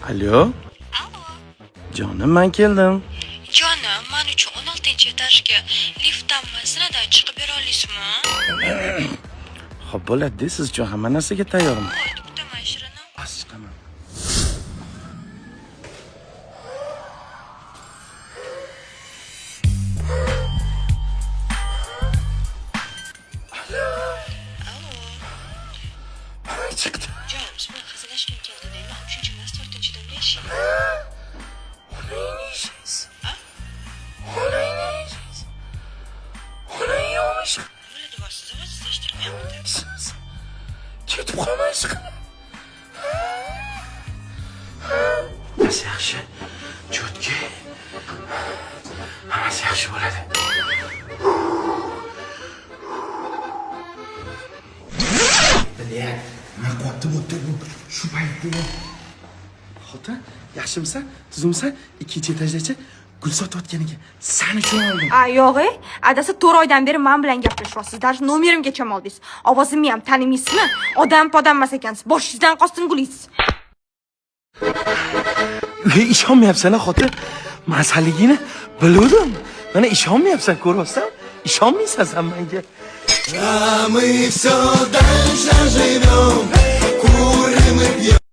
Alo, jonim, men keldim. Jonim, men uchun 16-etajga liftdan masinadan chiqib bera olasizmi? Xo'p, bo'ladi, siz uchun hamma narsaga tayyorman. Qo'ydi kutaman Shirinim. Bas chiqaman. Chiqdi. Jonim, siz bilan hazillashgim keldi deyman. Shuncha emas, 4-dan yashayman. Bo'ladi, bor, siz ovozingizni eshittirmayapti. Ketib qolmaysiz. Hammasi yaxshi. Cho'tki. Hammasi yaxshi bo'ladi. Bilyat, nima qotib o'tdi bu? Shu paytda. Xotin, yaxshimisan? Tuzimsan? 2-etajgacha gul sotayotganiga sani uchun oldim. Yo'q, adasi 4 oydan beri men bilan gaplashyapsiz. Даже nomerimgacha oldingiz. Ovozimni ham tanimaysizmi? Odam podammas ekansiz. Boshingizdan qostin gulingiz. Ishonmayapsan, xotin. Masaligini bildim. Mana ishonmayapsan, ko'ryapsan? Ishonmaysan sen menga. А мы все дальше живем, курим и пьем.